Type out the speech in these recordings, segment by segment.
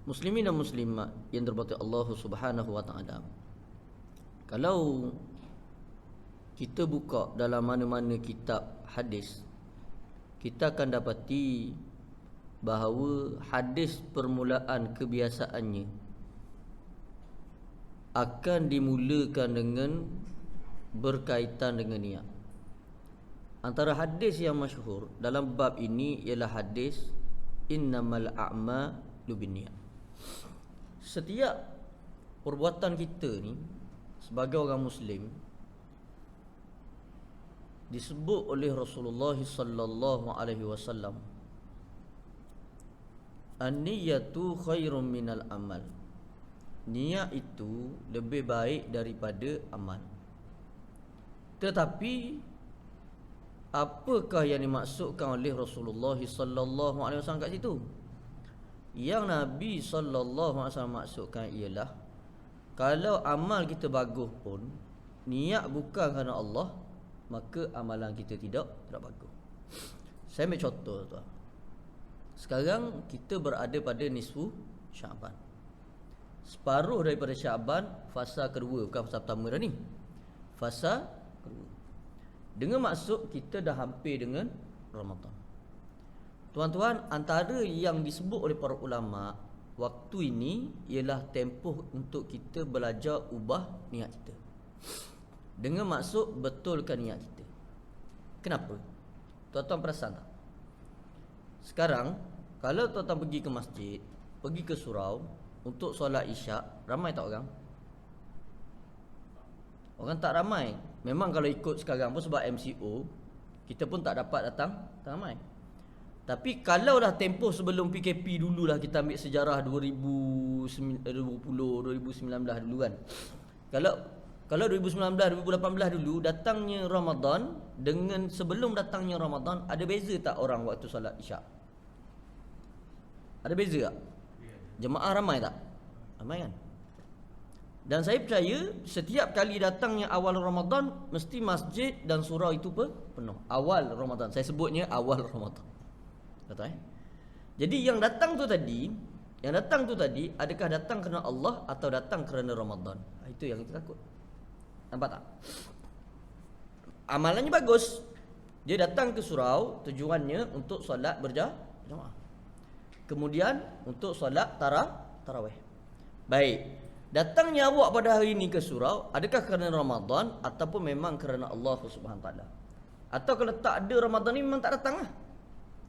Muslimin dan muslimat yang dirahmati Allah Subhanahu wa taala. Kalau kita buka dalam mana-mana kitab hadis, kita akan dapati bahawa hadis permulaan kebiasaannya akan dimulakan dengan berkaitan dengan niat. Antara hadis yang masyhur dalam bab ini ialah hadis innamal a'malu binniyat. Setiap perbuatan kita ni sebagai orang Muslim disebut oleh Rasulullah sallallahu alaihi wasallam, an-niyatu khairum minal amal. Niat itu lebih baik daripada amal. Tetapi apakah yang dimaksudkan oleh Rasulullah sallallahu alaihi wasallam kat situ? Yang Nabi sallallahu alaihi wasallam maksudkan ialah kalau amal kita bagus pun niat bukan kerana Allah, maka amalan kita tidak bagus. Saya ambil contoh tuan. Sekarang kita berada pada nisfu Syaban. Separuh daripada Syaban, fasa kedua, bukan fasa pertama dah ni. Fasa kedua. Dengan maksud kita dah hampir dengan Ramadan. Tuan-tuan, antara yang disebut oleh para ulama waktu ini ialah tempoh untuk kita belajar ubah niat kita. Dengan maksud betulkan niat kita. Kenapa? Tuan-tuan perasan tak? Sekarang kalau tuan-tuan pergi ke masjid, pergi ke surau untuk solat isyak, ramai tak orang? Orang tak ramai. Memang kalau ikut sekarang pun sebab MCO, kita pun tak dapat datang ramai. Tapi kalau dah tempoh sebelum PKP dululah, kita ambil sejarah 2020, 2019 dulu kan. Kalau 2019, 2018 dulu datangnya Ramadan dengan sebelum datangnya Ramadan, ada beza tak orang waktu solat isyak? Ada beza tak? Jemaah ramai tak? Ramai kan? Dan saya percaya setiap kali datangnya awal Ramadan, mesti masjid dan surau itu penuh. Awal Ramadan, saya sebutnya awal Ramadan. Betul Jadi yang datang tu tadi, adakah datang kerana Allah atau datang kerana Ramadan? Itu yang kita takut. Nampak tak? Amalannya bagus. Dia datang ke surau, tujuannya untuk solat berjamaah. Kemudian untuk solat tarawih. Baik. Datangnya awak pada hari ini ke surau, adakah kerana Ramadan ataupun memang kerana Allah Subhanahu taala? Atau kalau tak ada Ramadan ni memang tak datang lah.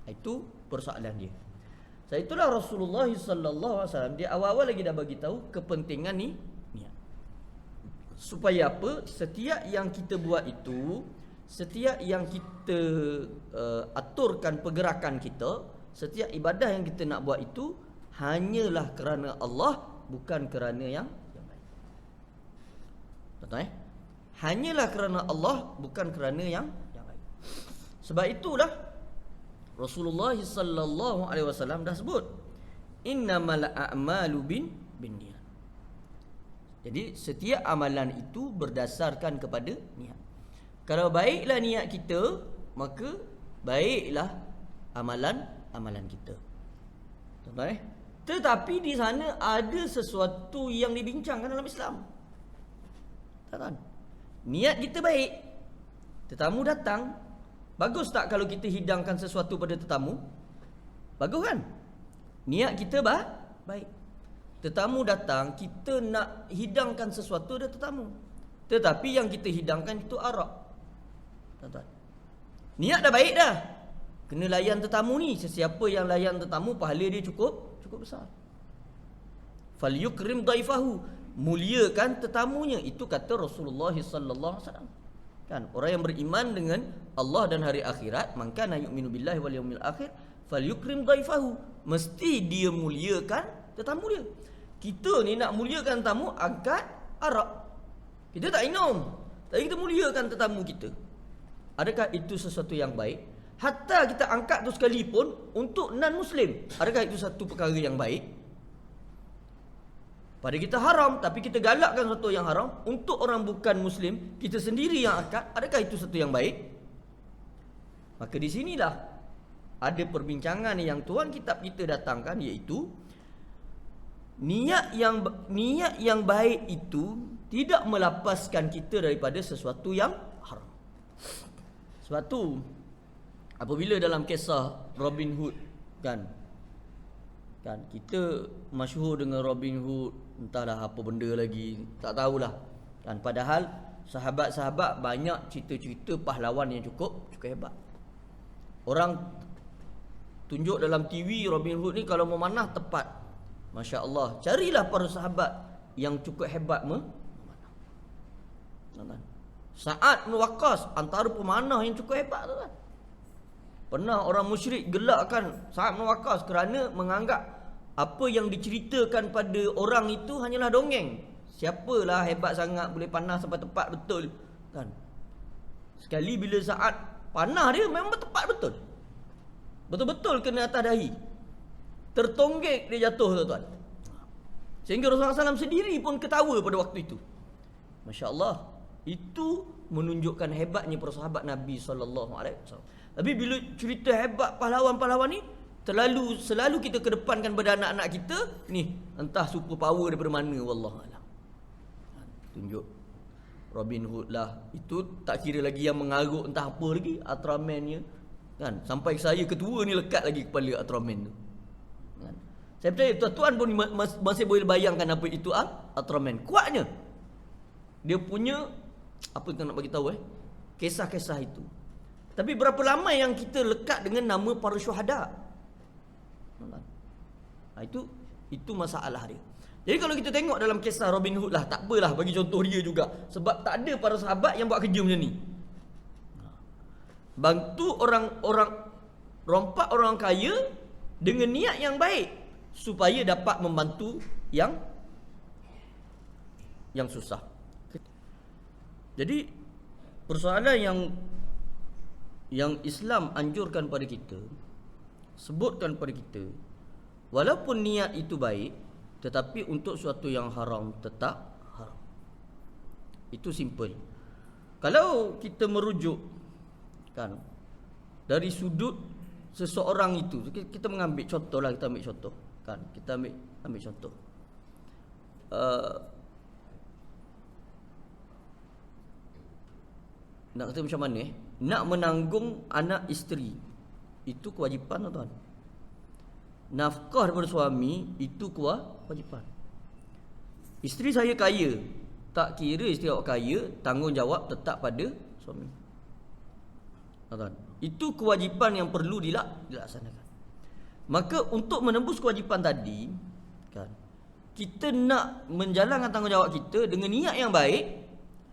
Itu persoalan dia. Sebab itulah Rasulullah sallallahu alaihi wasallam dia awal-awal lagi dah bagi tahu kepentingan ni niat. Supaya apa? Setiap yang kita buat itu, setiap yang kita aturkan pergerakan kita, setiap ibadah yang kita nak buat itu hanyalah kerana Allah, bukan kerana yang baik. Betul Hanyalah kerana Allah, bukan kerana yang baik. Sebab itulah Rasulullah sallallahu alaihi wasallam dah sebut innamal a'malu binniyat. Jadi setiap amalan itu berdasarkan kepada niat. Kalau baiklah niat kita, maka baiklah amalan kita. Betul Tetapi di sana ada sesuatu yang dibincangkan dalam Islam. Tuan-tuan, niat kita baik, tetamu datang, bagus tak kalau kita hidangkan sesuatu pada tetamu? Bagus kan? Niat kita baik. Tetamu datang, kita nak hidangkan sesuatu pada tetamu. Tetapi yang kita hidangkan itu arak. Tuan-tuan, niat dah baik dah. Kena layan tetamu ni. Sesiapa yang layan tetamu, pahala dia cukup besar. Falyukrim dhaifahu, muliakan tetamunya. Itu kata Rasulullah sallallahu alaihi wasallam. Kan, orang yang beriman dengan Allah dan hari akhirat, man kana yu'minu billahi wal yaumil akhir falyukrim dhaifahu, mesti dia muliakan tetamu dia. Kita ni nak muliakan tamu, angkat arak. Kita tak minum, tapi kita muliakan tetamu kita. Adakah itu sesuatu yang baik? Hatta kita angkat tu sekalipun untuk non-Muslim, adakah itu satu perkara yang baik? Pada kita haram, tapi kita galakkan sesuatu yang haram untuk orang bukan Muslim, kita sendiri yang akad, adakah itu sesuatu yang baik? Maka di sinilah ada perbincangan yang tuan kitab kita datangkan, iaitu niat yang baik itu tidak melepaskan kita daripada sesuatu yang haram. Sebab tu apabila dalam kisah Robin Hood kan kita masyhur dengan Robin Hood, entahlah apa benda lagi, tak tahulah kan, padahal sahabat-sahabat banyak cerita-cerita pahlawan yang cukup hebat. Orang tunjuk dalam TV Robin Hood ni kalau memanah tepat. Masya Allah, carilah para sahabat yang cukup hebat memanah. Sa'ad bin Waqqas antara pemanah yang cukup hebat tu kan. Pernah orang musyrik gelakkan Sa'ad bin Waqqas kerana menganggap apa yang diceritakan pada orang itu hanyalah dongeng. Siapalah hebat sangat boleh panah sampai tepat betul kan. Sekali bila Sa'ad panah dia memang tepat betul. Betul-betul kena atas dahi. Tertonggek dia jatuh tuan-tuan. Sehingga Rasulullah SAW sendiri pun ketawa pada waktu itu. Masya Allah. Itu menunjukkan hebatnya para sahabat Nabi SAW. Tapi bila cerita hebat pahlawan-pahlawan ni selalu kita kedepankan pada anak-anak kita ni, entah super power daripada mana, wallahualam. Tunjuk Robin Hood lah. Itu tak kira lagi yang mengarut entah apa lagi, Ultraman-nya kan. Sampai saya ketua ni lekat lagi kepala Ultraman tu kan. Saya percaya tuan-tuan pun masih boleh bayangkan apa itu Ultraman. Kuatnya dia punya apa kita nak bagi tahu kisah-kisah itu. Tapi berapa lama yang kita lekat dengan nama para syuhada? Itu masalah dia. Jadi kalau kita tengok dalam kisah Robin Hood lah, tak apalah bagi contoh dia juga, sebab tak ada para sahabat yang buat kerja macam ni. Bantu orang-orang, rompak orang kaya dengan niat yang baik supaya dapat membantu yang susah. Jadi persoalan yang Islam anjurkan pada kita, sebutkan pada kita, walaupun niat itu baik, tetapi untuk suatu yang haram tetap haram. Itu simple. Kalau kita merujuk kan dari sudut seseorang itu, kita mengambil contoh lah, kita ambil contoh kan, kita ambil contoh. Nak kata macam mana nak menanggung anak isteri itu kewajipan tuan. Nafkah daripada suami itu kewajipan. Isteri saya kaya, tak kira isteri awak kaya, tanggungjawab tetap pada suami. Tuan, itu kewajipan yang perlu dilaksanakan. Maka untuk menembus kewajipan tadi kan, kita nak menjalankan tanggungjawab kita dengan niat yang baik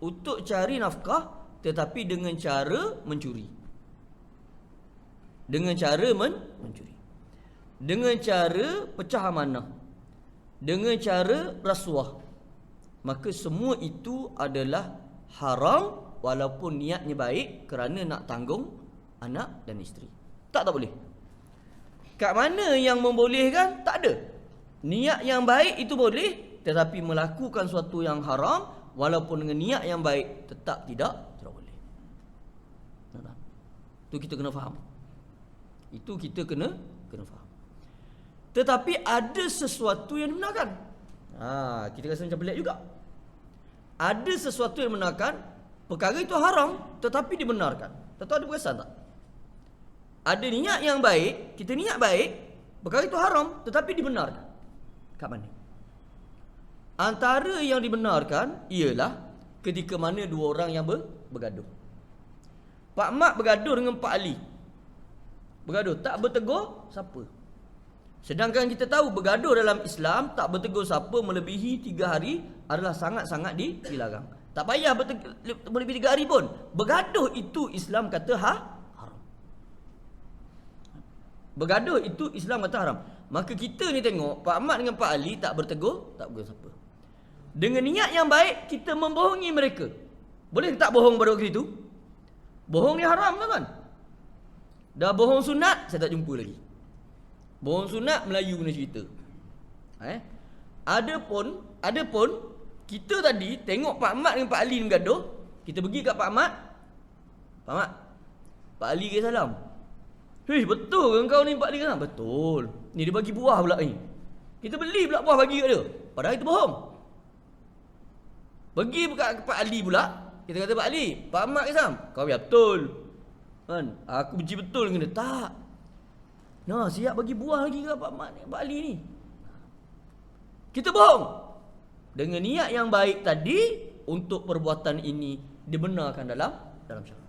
untuk cari nafkah, tetapi dengan cara mencuri. Dengan cara mencuri. Dengan cara pecah amanah. Dengan cara rasuah. Maka semua itu adalah haram walaupun niatnya baik kerana nak tanggung anak dan isteri. Tak boleh. Kat mana yang membolehkan? Tak ada. Niat yang baik itu boleh, tetapi melakukan sesuatu yang haram walaupun dengan niat yang baik tetap tidak boleh. Itu kita kena faham. Itu kita kena faham. Tetapi ada sesuatu yang dibenarkan. Kita rasa macam pelik juga. Ada sesuatu yang dibenarkan, perkara itu haram tetapi dibenarkan. Tuan-tuan ada perasan tak? Ada niat yang baik, kita niat baik, perkara itu haram tetapi dibenarkan. Kat mana? Antara yang dibenarkan ialah ketika mana dua orang yang bergaduh. Pak Mat bergaduh dengan Pak Ali. Bergaduh, tak bertegur siapa. Sedangkan kita tahu bergaduh dalam Islam, tak bertegur siapa melebihi 3 hari adalah sangat-sangat dilarang. Tak payah melebihi 3 hari pun. Bergaduh itu Islam kata haram. Bergaduh itu Islam kata haram. Maka kita ni tengok Pak Mat dengan Pak Ali tak bertegur siapa. Dengan niat yang baik kita membohongi mereka. Boleh tak bohong pada waktu itu? Bohong ni haram kan? Dah bohong sunat saya tak jumpa lagi. Bohong sunat Melayu punya cerita. Adapun kita tadi tengok Pak Mat dengan Pak Ali bergaduh, kita pergi kat Pak Mat. Pak Mat, Pak Ali ke salam. Betul ke kau ni Pak Ali ke salam? Betul. Ni dia bagi buah pula ni. Kita beli pula buah bagi kat dia. Padahal itu bohong. Pergi kat Pak Ali pula, kita kata Pak Ali, Pak Ahmad Kisam, kau biar betul. Kan? Aku benci betul dengan dia. Tak. Nah, siap bagi buah lagi ke Pak Ahmad, Pak Ali ni. Kita bohong. Dengan niat yang baik tadi, untuk perbuatan ini dibenarkan dalam syarak.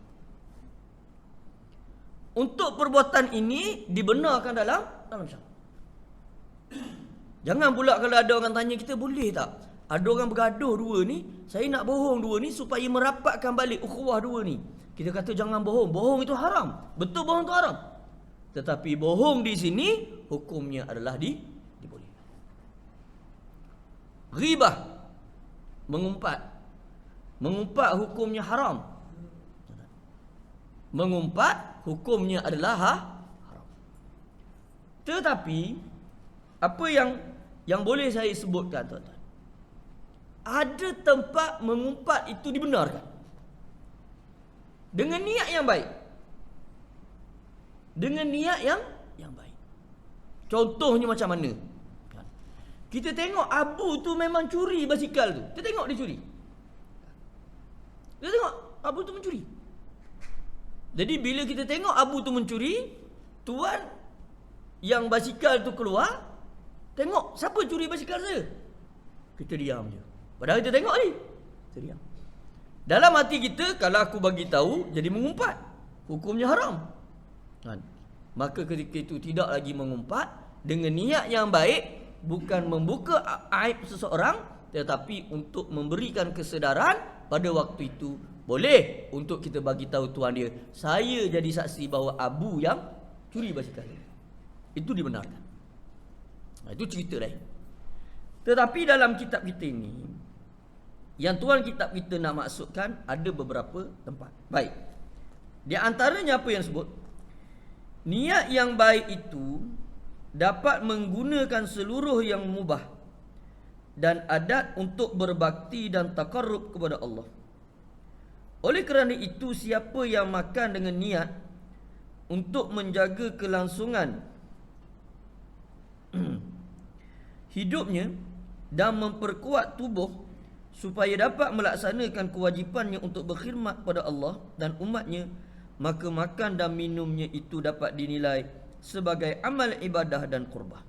Untuk perbuatan ini dibenarkan dalam syarak. Jangan pula kalau ada orang tanya kita, boleh tak? Ada orang bergaduh dua ni, saya nak bohong dua ni supaya merapatkan balik ukhuwah dua ni. Kita kata jangan bohong. Bohong itu haram. Betul bohong itu haram. Tetapi bohong di sini hukumnya adalah dibolehkan. Ghibah, mengumpat. Mengumpat hukumnya haram. Mengumpat hukumnya adalah haram. Tetapi apa yang boleh saya sebutkan, tuan-tuan, ada tempat mengumpat itu dibenarkan dengan niat yang baik. Dengan niat yang baik. Contohnya macam mana? Kita tengok Abu tu memang curi basikal tu. Kita tengok dia curi. Kita tengok Abu tu mencuri. Jadi bila kita tengok Abu tu mencuri, tuan yang basikal tu keluar, tengok siapa curi basikal saya. Kita diam je. Padahal kita tengok ni. Kita diam. Dalam hati kita, kalau aku bagi tahu, jadi mengumpat. Hukumnya haram. Kan? Maka ketika itu tidak lagi mengumpat dengan niat yang baik, bukan membuka aib seseorang, tetapi untuk memberikan kesedaran pada waktu itu boleh untuk kita bagi tahu tuan dia, saya jadi saksi bahawa Abu yang curi basikal. Itu dibenarkan. Itu cerita lain. Tetapi dalam kitab kita ini, yang tuan kitab kita nak maksudkan, ada beberapa tempat. Baik. Di antaranya apa yang sebut? Niat yang baik itu dapat menggunakan seluruh yang mubah dan adat untuk berbakti dan taqarrub kepada Allah. Oleh kerana itu, siapa yang makan dengan niat untuk menjaga kelangsungan hidupnya dan memperkuat tubuh supaya dapat melaksanakan kewajipannya untuk berkhidmat pada Allah dan umatnya, maka makan dan minumnya itu dapat dinilai sebagai amal ibadah dan qurbah.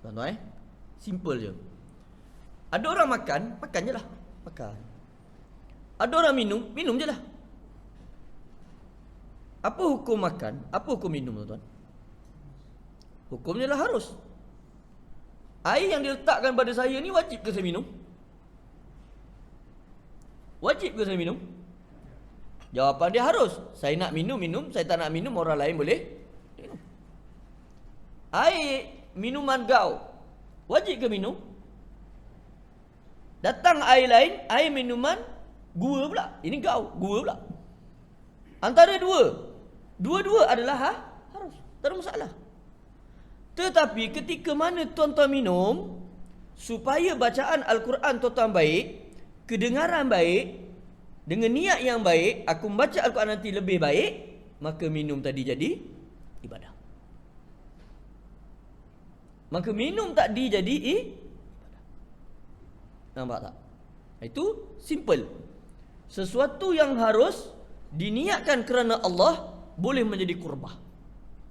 Tuan-tuan, simple je. Ada orang makan, makan je lah. Makan. Ada orang minum, minum je lah. Apa hukum makan? Apa hukum minum, tuan-tuan? Hukumnya lah harus. Air yang diletakkan pada saya ni wajib ke saya minum? Wajib ke saya minum? Jawapan dia harus. Saya nak minum, minum. Saya tak nak minum, orang lain boleh minum. Air minuman gau, wajib ke minum? Datang air lain, air minuman gua pula. Ini gau, gua pula. Antara dua-dua adalah harus. Tak ada masalah. Tetapi ketika mana tuan-tuan minum, supaya bacaan Al-Quran tuan-tuan baik, kedengaran baik, dengan niat yang baik, aku membaca Al-Quran nanti lebih baik, maka minum tadi jadi ibadah. Maka minum tadi jadi ibadah. Nampak tak? Itu simple. Sesuatu yang harus diniatkan kerana Allah boleh menjadi qurbah.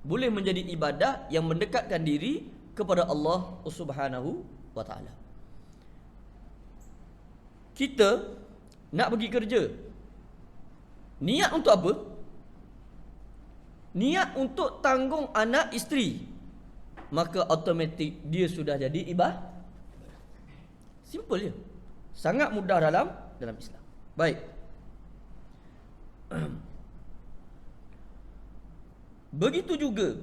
Boleh menjadi ibadah yang mendekatkan diri kepada Allah Subhanahu wa ta'ala. Kita nak pergi kerja, niat untuk apa? Niat untuk tanggung anak isteri, maka automatik dia sudah jadi ibadah. Simple je. Sangat mudah dalam Islam. Baik. Begitu juga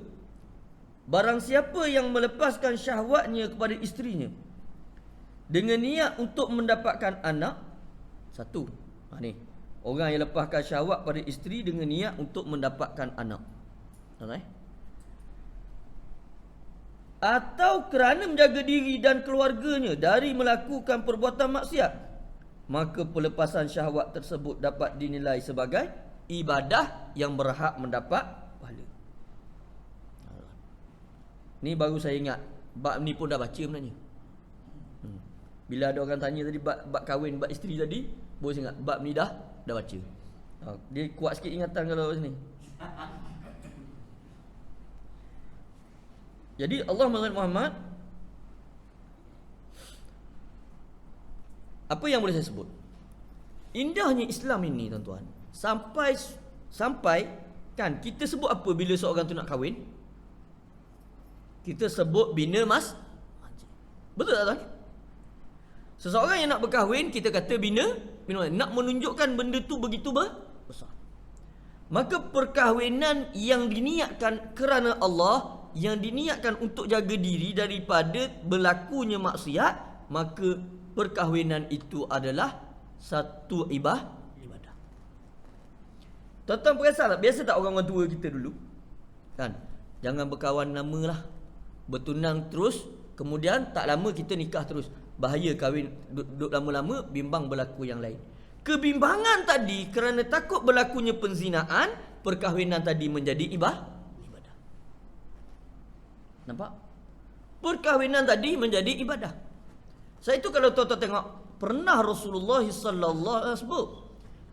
barang siapa yang melepaskan syahwatnya kepada isterinya dengan niat untuk mendapatkan anak. Satu, ni orang yang lepaskan syahwat pada isteri dengan niat untuk mendapatkan anak. Atau kerana menjaga diri dan keluarganya dari melakukan perbuatan maksiat, maka pelepasan syahwat tersebut dapat dinilai sebagai ibadah yang berhak mendapat pahala. Ni baru saya ingat Bab ni pun dah baca sebenarnya. Bila ada orang tanya tadi bab kahwin, bab isteri tadi, boleh ingat bab ni dah baca. Dia kuat sikit ingatan kalau sini. Jadi Allah Muhammad, apa yang boleh saya sebut? Indahnya Islam ini tuan-tuan. Sampai kan kita sebut apa bila seorang tu nak kahwin? Kita sebut bina masjid. Betul tak tuan? Seseorang yang nak berkahwin, kita kata bina nak menunjukkan benda tu begitu besar. Maka perkahwinan yang diniatkan kerana Allah, yang diniatkan untuk jaga diri daripada berlakunya maksiat, maka perkahwinan itu adalah satu ibadah. Tuan-tuan perasan tak? Biasa tak orang tua kita dulu? Kan? Jangan berkawan lama lah. Bertunang terus, kemudian tak lama kita nikah terus. Bahaya kahwin duduk lama-lama, bimbang berlaku yang lain. Kebimbangan tadi kerana takut berlakunya penzinaan, perkahwinan tadi menjadi ibadah. Nampak? Perkahwinan tadi menjadi ibadah. Saya itu kalau tuan-tuan tengok, pernah Rasulullah sallallahu alaihi wasallam,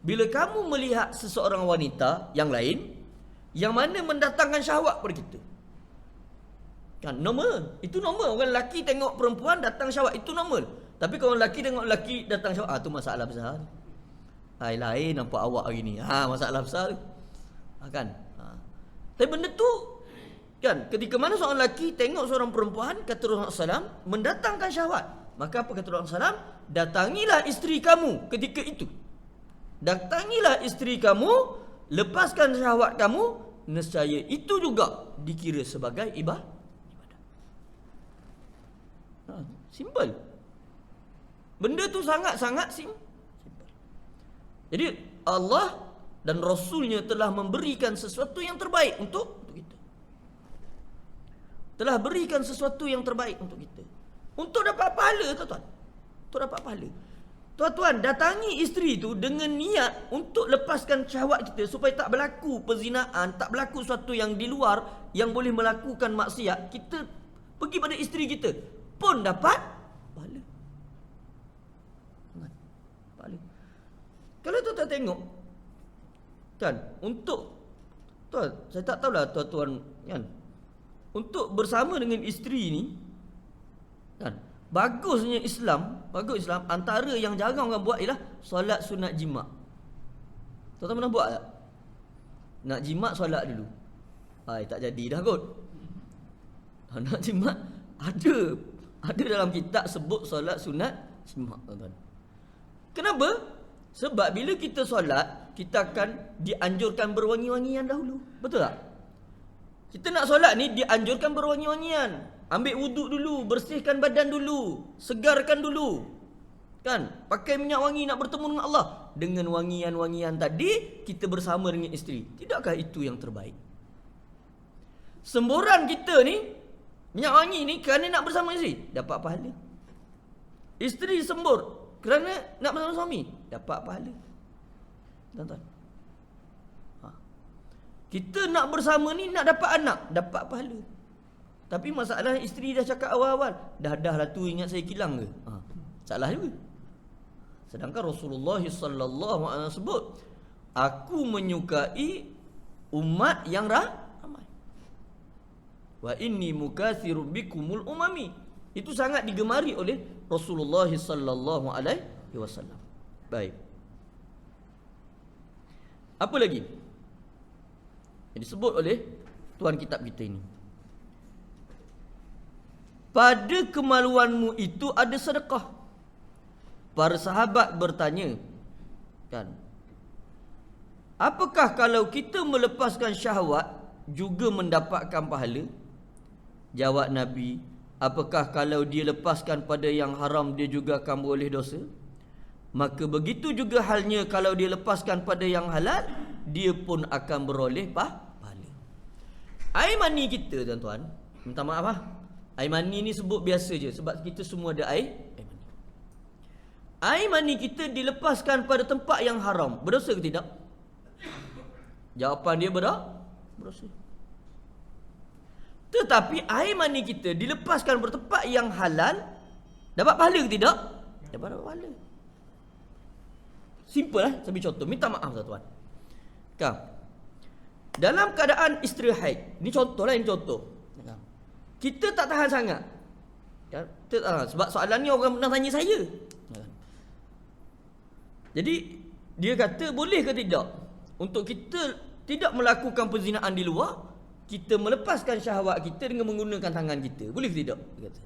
bila kamu melihat seseorang wanita yang lain yang mana mendatangkan syahwat pada kita, kan normal, itu normal. Orang lelaki tengok perempuan datang syahwat, itu normal. Tapi kalau lelaki tengok lelaki datang syahwat, tu masalah besar. Lain nampak awak hari ni, masalah besar. Kan? Tapi benda tu kan, ketika mana seorang lelaki tengok seorang perempuan, kata Rasulullah SAW, mendatangkan syahwat, maka apa kata Rasulullah SAW? Datangilah isteri kamu ketika itu. Datangilah isteri kamu, lepaskan syahwat kamu, nescaya itu juga dikira sebagai ibadah. Simple. Benda tu sangat-sangat simple. Jadi Allah dan Rasulnya telah memberikan sesuatu yang terbaik untuk kita. Telah berikan sesuatu yang terbaik untuk kita. Untuk dapat pahala, tuan-tuan. Untuk dapat pahala. Tuan-tuan, datangi isteri itu dengan niat untuk lepaskan syahwat kita supaya tak berlaku perzinaan, tak berlaku sesuatu yang di luar yang boleh melakukan maksiat. Kita pergi pada isteri kita pun dapat pahala. Pahala. Kalau tuan-tuan tengok, kan, untuk tuan, saya tak tahulah tuan-tuan kan, untuk bersama dengan isteri ni, kan, bagusnya Islam, bagus Islam, antara yang jarang orang buat ialah solat sunat jima'. Tuan-tuan pernah buat tak? Nak jima' solat dulu. Tak jadi dah kot. Nak jima' ada dalam kitab sebut solat sunat jima', tuan-tuan. Kenapa? Sebab bila kita solat, kita akan dianjurkan berwangi-wangian dahulu. Betul tak? Kita nak solat ni dianjurkan berwangi-wangian. Ambil wuduk dulu, bersihkan badan dulu, segarkan dulu. Kan? Pakai minyak wangi nak bertemu dengan Allah. Dengan wangian-wangian tadi, kita bersama dengan isteri. Tidakkah itu yang terbaik? Semburan kita ni, minyak wangi ni kerana nak bersama isteri, dapat pahala. Isteri sembur kerana nak bersama suami, dapat pahala. Tuan-tuan, kita nak bersama ni nak dapat anak, dapat pahala. Tapi masalah isteri dah cakap awal-awal, dah lah tu ingat saya kilang ke? Salah juga. Sedangkan Rasulullah sallallahu alaihi wasallam sebut, aku menyukai umat yang ramai. Wa inni mukatsirun bikumul umami. Itu sangat digemari oleh Rasulullah sallallahu alaihi wasallam. Baik. Apa lagi yang disebut oleh tuan kitab kita ini? Pada kemaluanmu itu ada sedekah. Para sahabat bertanya, kan, apakah kalau kita melepaskan syahwat juga mendapatkan pahala? Jawab Nabi, apakah kalau dia lepaskan pada yang haram dia juga akan beroleh dosa? Maka begitu juga halnya kalau dia lepaskan pada yang halal, dia pun akan beroleh pahala. Air mani kita, tuan-tuan, minta maaf air mani ni sebut biasa je sebab kita semua ada air mani. Air mani kita dilepaskan pada tempat yang haram, berdosa ke tidak? Jawapan dia berdosa. Tetapi air mani kita dilepaskan bertempat yang halal, dapat pahala ke tidak? Dapat pahala. Simple lah, saya beri contoh. Minta maaf tuan-tuan. Kan? Dalam keadaan isteri haid, ini contoh lah, ini contoh. Kita tak tahan sangat. Ya, sebab soalan ni orang pernah tanya saya. Jadi dia kata boleh ke tidak untuk kita tidak melakukan perzinaan di luar, kita melepaskan syahwat kita dengan menggunakan tangan kita. Boleh ke tidak? Dia kata.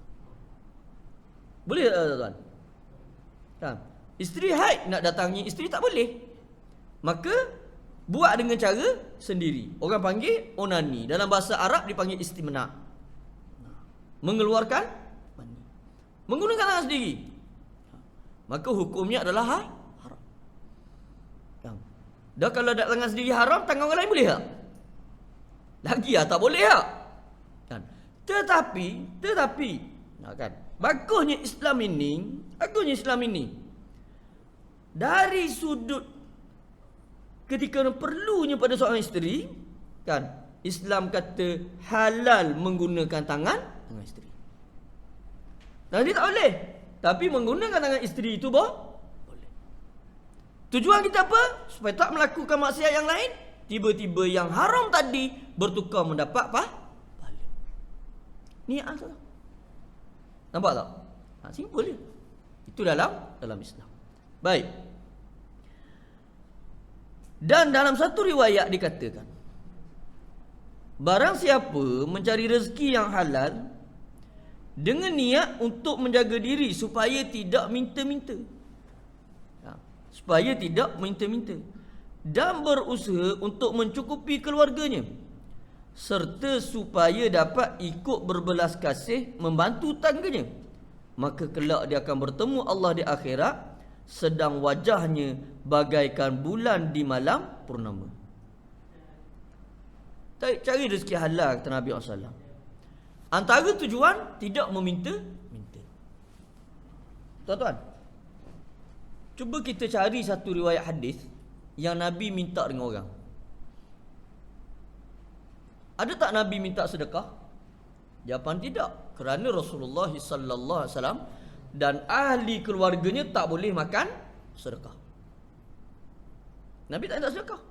Boleh tak tuan-tuan? Kan? Isteri haid nak datangi isteri tak boleh. Maka buat dengan cara sendiri. Orang panggil onani. Dalam bahasa Arab dipanggil istimna. Mengeluarkan mani. Menggunakan tangan sendiri. Maka hukumnya adalah haram. Kan? Dah kalau ada tangan sendiri haram, tangan orang lain boleh tak? Lagi tak boleh tak? Kan? Tetapi kan? Bagusnya Islam ini dari sudut ketika perlunya pada seorang isteri, kan? Islam kata halal menggunakan tangan isteri. Nanti tak boleh, tapi menggunakan tangan isteri itu boleh. Tujuan kita apa? Supaya tak melakukan maksiat yang lain. Tiba-tiba yang haram tadi bertukar mendapat pahala. Niat tu. Nampak tak? Simple je. Itu dalam Islam. Baik. Dan dalam satu riwayat dikatakan, barang siapa mencari rezeki yang halal dengan niat untuk menjaga diri supaya tidak minta-minta. Supaya tidak minta-minta. Dan berusaha untuk mencukupi keluarganya, serta supaya dapat ikut berbelas kasih membantu tangganya, maka kelak dia akan bertemu Allah di akhirat sedang wajahnya bagaikan bulan di malam purnama. Cari rezeki halal, kata Nabi SAW. Antara tujuan tidak meminta-minta. Tuan-tuan, cuba kita cari satu riwayat hadis yang Nabi minta dengan orang. Ada tak Nabi minta sedekah? Jawapan tidak. Kerana Rasulullah sallallahu alaihi wasallam dan ahli keluarganya tak boleh makan sedekah. Nabi tak minta sedekah.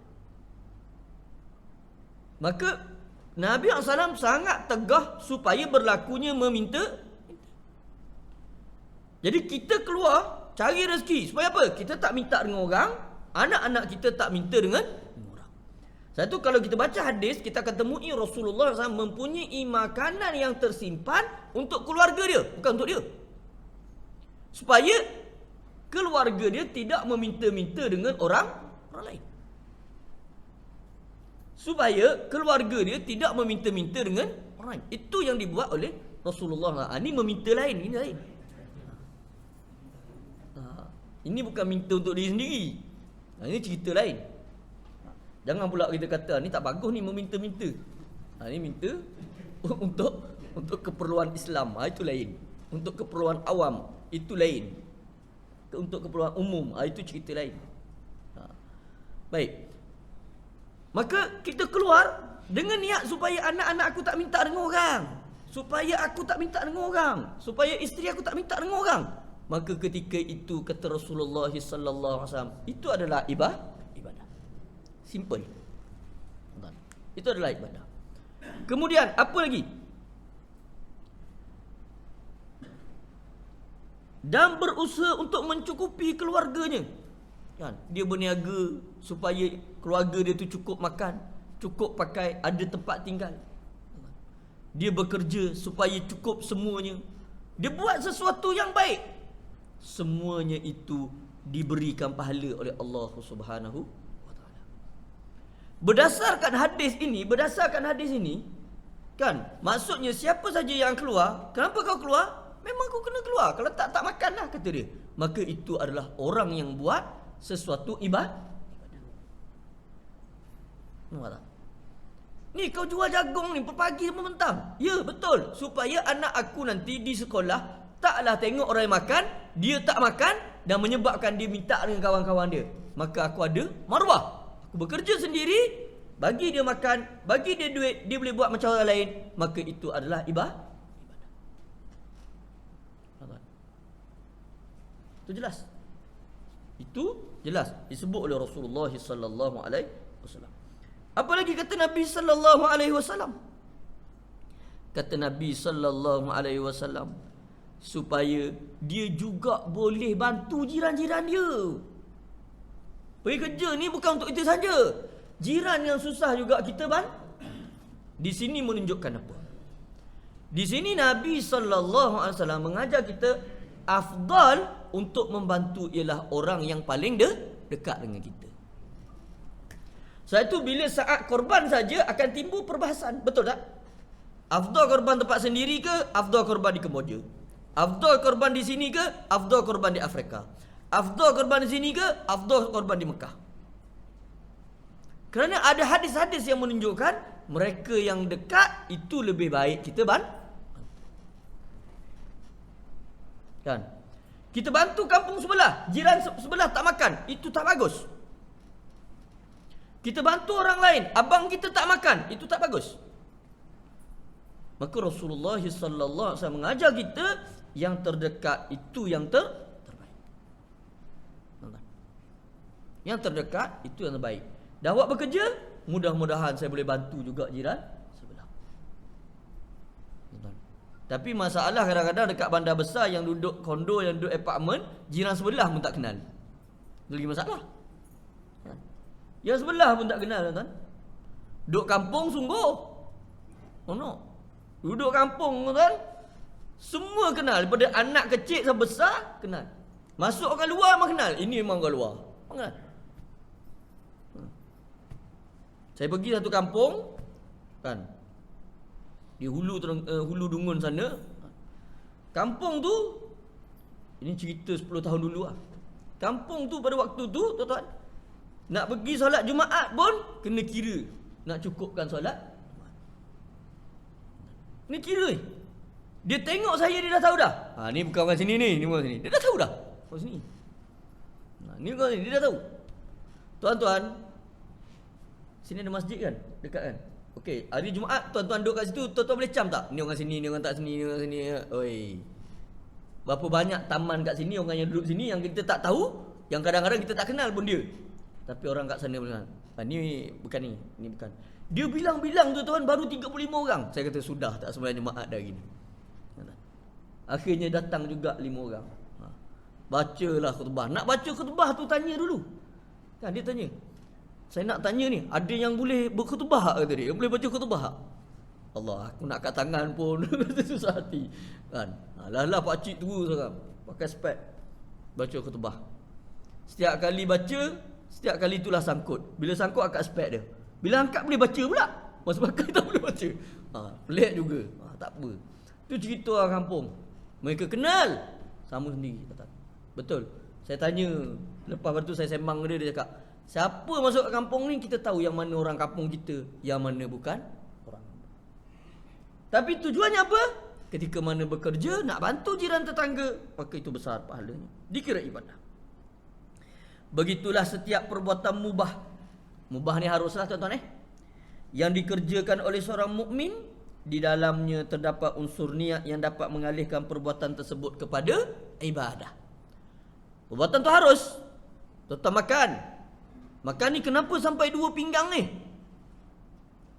Maka Nabi SAW sangat tegah supaya berlakunya meminta. Jadi kita keluar cari rezeki. Supaya apa? Kita tak minta dengan orang, anak-anak kita tak minta dengan orang. Satu, kalau kita baca hadis, kita akan temui Rasulullah SAW mempunyai makanan yang tersimpan untuk keluarga dia, bukan untuk dia. Supaya keluarga dia tidak meminta-minta dengan orang lain. Supaya keluarga dia tidak meminta-minta dengan orang lain. Itu yang dibuat oleh Rasulullah. Ini meminta lain, ini lain. Ini bukan minta untuk diri sendiri. Ini cerita lain. Jangan pula kita kata ni tak bagus ni meminta-minta. Ini minta untuk keperluan Islam. Itu lain. Untuk keperluan awam, itu lain. Untuk keperluan umum, itu cerita lain. Baik. Maka kita keluar dengan niat supaya anak-anak aku tak minta dengan orang, supaya aku tak minta dengan orang, supaya isteri aku tak minta dengan orang. Maka ketika itu kata Rasulullah sallallahu alaihi wasallam, itu adalah ibadah. Simple. Itu adalah ibadah. Kemudian apa lagi? Dan berusaha untuk mencukupi keluarganya. Kan? Dia berniaga supaya keluarga dia tu cukup makan, cukup pakai, ada tempat tinggal. Dia bekerja supaya cukup semuanya. Dia buat sesuatu yang baik. Semuanya itu diberikan pahala oleh Allah Subhanahu wa taala. Berdasarkan hadis ini, kan? Maksudnya siapa saja yang keluar, kenapa kau keluar? Memang kau kena keluar. Kalau tak makanlah, kata dia. Maka itu adalah orang yang buat sesuatu ibadah. Nampak tak? Ni kau jual jagung ni pagi sampai petang. Ya, betul. Supaya anak aku nanti di sekolah taklah tengok orang yang makan, dia tak makan dan menyebabkan dia minta dengan kawan-kawan dia. Maka aku ada maruah. Aku bekerja sendiri, bagi dia makan, bagi dia duit, dia boleh buat macam orang lain, maka itu adalah ibadah. Itu jelas. Itu jelas disebut oleh Rasulullah sallallahu alaihi wasallam. Apa lagi kata Nabi sallallahu alaihi wasallam? Kata Nabi sallallahu alaihi wasallam supaya dia juga boleh bantu jiran-jiran dia. Pergi kerja ni bukan untuk itu saja. Jiran yang susah juga kita Di sini menunjukkan apa? Di sini Nabi sallallahu alaihi wasallam mengajar kita afdal untuk membantu ialah orang yang paling dekat dengan kita. Sebab itu bila saat korban saja akan timbul perbahasan, betul tak? Afdal korban tempat sendiri ke afdal korban di Kemboja? Afdal korban di sini ke afdal korban di Afrika? Afdal korban di sini ke afdal korban di Mekah? Kerana ada hadis-hadis yang menunjukkan mereka yang dekat itu lebih baik kita kan? Kita bantu kampung sebelah, jiran sebelah tak makan, itu tak bagus. Kita bantu orang lain, abang kita tak makan, itu tak bagus. Maka Rasulullah sallallahu alaihi wasallam mengajar kita yang terdekat itu yang terbaik. Yang terdekat itu yang terbaik. Dah buat bekerja, mudah-mudahan saya boleh bantu juga jiran sebelah. Tapi masalah kadang-kadang dekat bandar besar yang duduk kondo, yang duduk apartmen, jiran sebelah pun tak kenal. Itu lagi masalah. Yang sebelah pun tak kenal, tuan. Duduk kampung sungguh. Oh no. Duduk kampung, tuan. Semua kenal, daripada anak kecil sampai besar kenal. Masuk orang luar memang kenal. Ini memang orang luar. Kenal. Saya pergi satu kampung kan, di hulu Dungun sana. Kampung tu, ini cerita 10 tahun dulu lah. Kampung tu pada waktu tu, tuan-tuan, nak pergi solat Jumaat pun kena kira nak cukupkan solat. Ni kira. Dia tengok saya, dia dah tahu dah. Ni bukan orang sini ni, ni orang sini. Dia dah tahu dah. Orang sini. Ni orang sini, dia dah tahu. Tuan-tuan, sini ada masjid kan? Dekat kan? Okey, hari Jumaat tuan-tuan duduk kat situ, tuan-tuan boleh cam tak? Ni orang sini, ni orang tak sini, ni orang sini. Oi. Berapa banyak taman kat sini, orang yang duduk sini yang kita tak tahu, yang kadang-kadang kita tak kenal pun dia. Tapi orang kat sana bilang, ni bukan ni bukan. Dia bilang-bilang tuan-tuan baru 35 orang. Saya kata sudah tak sembahyang Jumaat dah gini. Akhirnya datang juga 5 orang. Bacalah khutbah. Nak baca khutbah tu tanya dulu. Kan dia tanya. Saya nak tanya ni, ada yang boleh berkhutbah kata dia? Yang boleh baca khutbah? Allah, aku nak kat tangan pun susah hati. Kan? Alah pak cik tu sekarang pakai spek baca khutbah. Setiap kali baca, setiap kali itulah sangkut. Bila sangkut angkat spek dia. Bila angkat boleh baca pula. Masa pakai tak boleh baca. Pelik juga. Tak apa. Itu cerita orang kampung. Mereka kenal sama sendiri kata. Betul. Saya tanya, lepas tu saya sembang dia, dia cakap, siapa masuk ke kampung ni kita tahu yang mana orang kampung kita, yang mana bukan orang kampung. Tapi tujuannya apa? Ketika mana bekerja nak bantu jiran tetangga, maka itu besar pahalanya, dikira ibadah. Begitulah setiap perbuatan mubah. Mubah ni haruslah tuan-tuan yang dikerjakan oleh seorang mukmin, di dalamnya terdapat unsur niat yang dapat mengalihkan perbuatan tersebut kepada ibadah. Perbuatan tu harus. Tuan-tuan makan. Makan ni kenapa sampai 2 pinggang ni?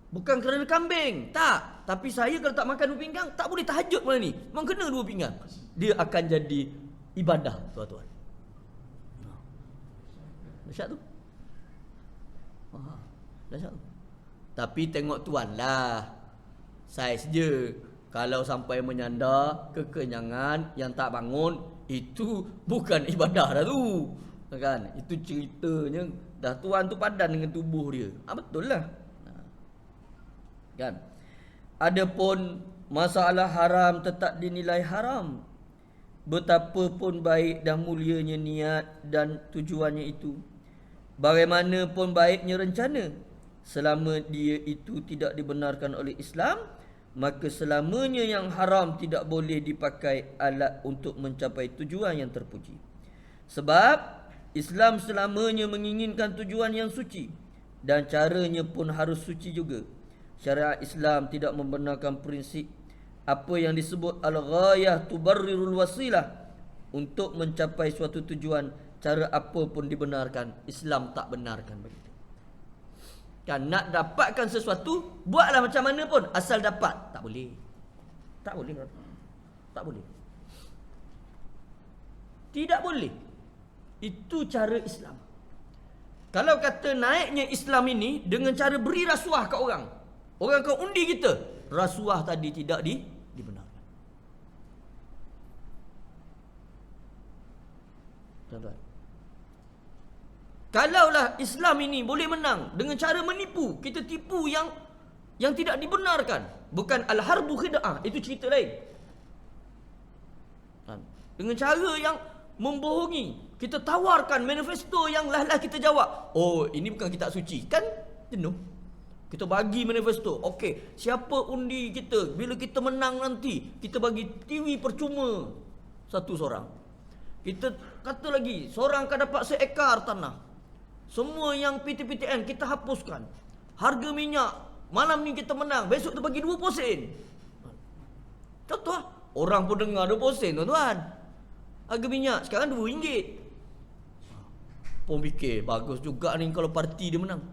Bukan kerana kambing, tak. Tapi saya kalau tak makan 2 pinggang, tak boleh tahajud malam ni. Memang kena 2 pinggang. Dia akan jadi ibadah, tuan-tuan. Dahsyat tu. Dahsyat tu. Tapi tengok tuan lah. Saiz je. Kalau sampai menyandar kekenyangan yang tak bangun, itu bukan ibadah dah tu. Kan? Itu ceritanya dah tuan tu padan dengan tubuh dia. Betul lah. Kan? Adapun masalah haram tetap dinilai haram. Betapapun baik dan mulianya niat dan tujuannya itu, bagaimanapun baiknya rencana, selama dia itu tidak dibenarkan oleh Islam, maka selamanya yang haram tidak boleh dipakai alat untuk mencapai tujuan yang terpuji. Sebab Islam selamanya menginginkan tujuan yang suci. dan caranya pun harus suci juga. Syariat Islam tidak membenarkan prinsip apa yang disebut al-ghayah tubarrirul wasilah. Untuk mencapai suatu tujuan, cara apa pun dibenarkan. Islam tak benarkan begitu. Kan nak dapatkan sesuatu, buatlah macam mana pun, asal dapat. Tak boleh. Tak boleh. Tak boleh. Tidak boleh. Itu cara Islam. Kalau kata naiknya Islam ini dengan cara beri rasuah kat orang, orang akan undi kita, rasuah tadi tidak dibenarkan. Tuan-tuan, kalaulah Islam ini boleh menang dengan cara menipu, kita tipu yang tidak dibenarkan, bukan al-harbu khid'ah, itu cerita lain. Dengan cara yang membohongi, kita tawarkan manifesto yang lah kita jawab, oh ini bukan kitab suci, kan jenuh. Kita bagi manifesto, okey, siapa undi kita, bila kita menang nanti kita bagi TV percuma satu seorang. Kita kata lagi, seorang akan dapat seekar tanah. Semua yang PTPTN kita hapuskan. Harga minyak, malam ni kita menang, besok kita bagi 20 sen. Contoh, orang pun dengar 20 sen tuan-tuan. Harga minyak sekarang RM2. Pun fikir, bagus juga ni kalau parti dia menang.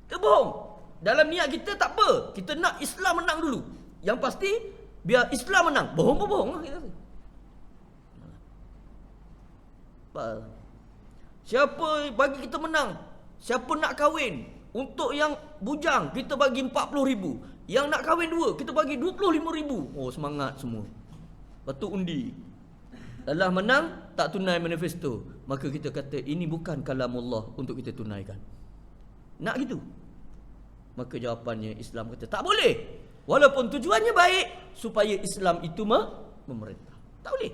Kita bohong. Dalam niat kita tak apa, kita nak Islam menang dulu. Yang pasti, biar Islam menang. Bohong-bohong lah kita. Siapa bagi kita menang, siapa nak kahwin, untuk yang bujang kita bagi 40,000, yang nak kahwin 2 kita bagi 25,000. Oh, semangat semua. Lepas tu undi. Dalam menang tak tunai manifesto, maka kita kata ini bukan kalamullah untuk kita tunaikan. Nak gitu? Maka jawapannya Islam kata tak boleh. Walaupun tujuannya baik supaya Islam itu memerintah. Tak boleh.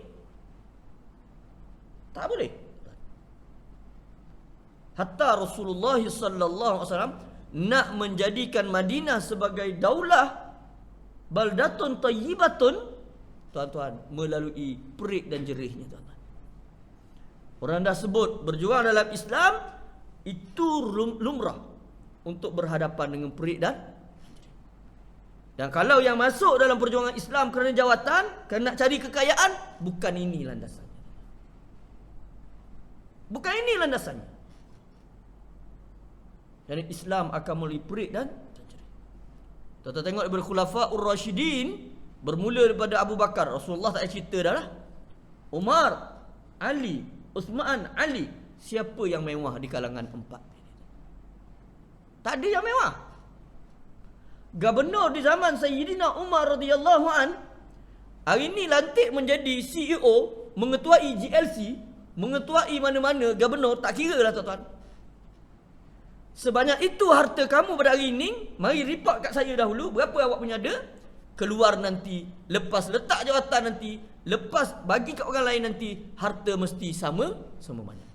Tak boleh. Hatta Rasulullah sallallahu alaihi wasallam nak menjadikan Madinah sebagai daulah baldatun tayyibatun, tuan-tuan, melalui perik dan jerihnya, tuan-tuan. Orang dah sebut berjuang dalam Islam itu lumrah untuk berhadapan dengan perik dan kalau yang masuk dalam perjuangan Islam kerana jawatan, kerana nak cari kekayaan, bukan ini landasannya. Bukan ini landasannya. Dan Islam akan melalui perik dan jerih. Tuan-tuan tengok daripada Khulafaur Rasyidin, bermula daripada Abu Bakar, Rasulullah tak ada cerita dah lah. Umar, Ali, Uthman, Ali, siapa yang mewah di kalangan empat? Tak ada yang mewah. Gubernur di zaman Sayyidina Umar radhiyallahu an, hari ini lantik menjadi CEO, mengetuai GLC, mengetuai mana-mana, gubernur, tak kira lah, tuan-tuan. Sebanyak itu harta kamu pada hari ini, mari report kat saya dahulu, berapa awak punya ada? Keluar nanti, lepas letak jawatan nanti, lepas bagi kat orang lain nanti, harta mesti sama banyak.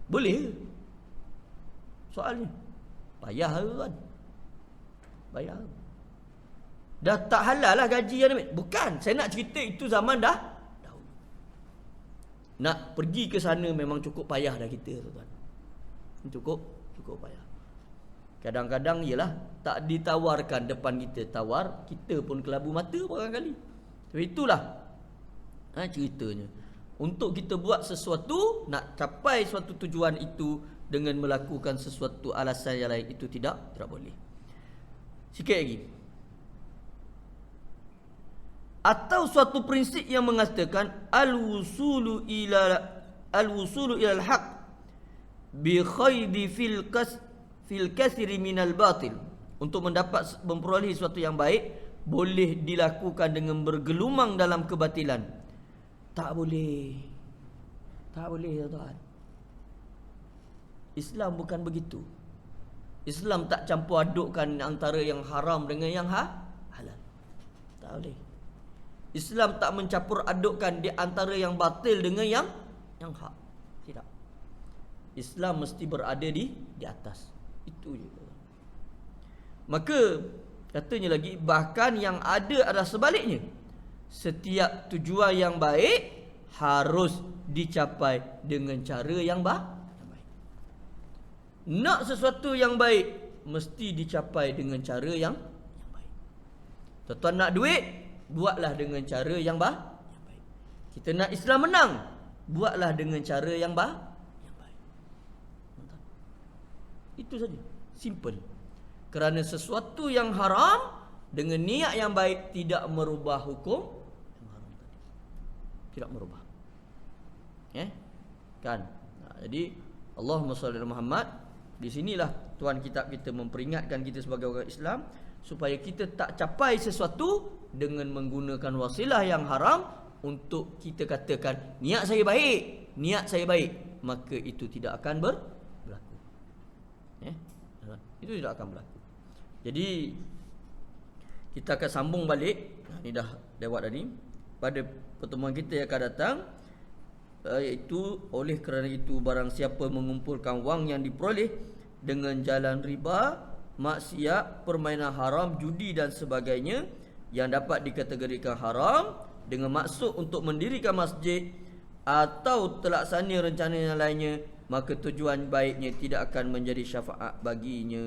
Boleh? Soalnya payah kan? Payah. Dah tak halal lah gaji yang ambil. Bukan, saya nak cerita itu zaman dah dahulu. Nak pergi ke sana memang cukup payah dah kita, tuan-tuan. Cukup payah. Kadang-kadang ialah tak ditawarkan depan kita, tawar, kita pun kelabu mata barangkali. Tapi itulah ceritanya. Untuk kita buat sesuatu, nak capai suatu tujuan itu dengan melakukan sesuatu alasan yang lain, itu tidak boleh. Sikit lagi. Atau suatu prinsip yang mengatakan al-wusulu ila al-haq bi khaydi fil kasri minal batil. Untuk memperoleh sesuatu yang baik, boleh dilakukan dengan bergelumang dalam kebatilan. Tak boleh, tuan-tuan. Islam bukan begitu. Islam tak campur adukkan antara yang haram dengan yang halal. Tak boleh. Islam tak mencampur adukkan di antara yang batil dengan yang hak. Tidak. Islam mesti berada di atas. Itu je. Maka katanya lagi, bahkan yang ada adalah sebaliknya. Setiap tujuan yang baik harus dicapai dengan cara yang baik. Nak sesuatu yang baik mesti dicapai dengan cara yang baik. Tuan-tuan nak duit, buatlah dengan cara yang baik. Kita nak Islam menang, buatlah dengan cara yang baik. Itu saja, simple. Kerana sesuatu yang haram dengan niat yang baik tidak merubah hukum yang haram tadi. Tidak merubah. Kan? Jadi Allahumma salli ala Muhammad. Di sinilah tuan kitab kita memperingatkan kita sebagai orang Islam supaya kita tak capai sesuatu dengan menggunakan wasilah yang haram untuk kita katakan niat saya baik, maka itu tidak akan berlaku. Itu tidak akan berlaku. Jadi kita akan sambung balik. Ini dah lewat tadi. Pada pertemuan kita yang akan datang, iaitu oleh kerana itu barang siapa mengumpulkan wang yang diperoleh dengan jalan riba, maksiat, permainan haram, judi dan sebagainya yang dapat dikategorikan haram dengan maksud untuk mendirikan masjid atau terlaksana rencana yang lainnya, maka tujuan baiknya tidak akan menjadi syafaat baginya.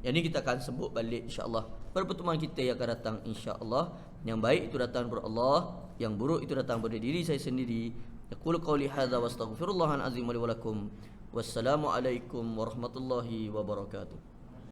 Yang ini kita akan sebut balik insya-Allah pada pertemuan kita yang akan datang insya-Allah. Yang baik itu datang daripada Allah, yang buruk itu datang daripada diri saya sendiri. Aqulu qawli hadza wa astaghfirullahal azim wa li wa lakum. Wassalamu alaikum warahmatullahi wabarakatuh.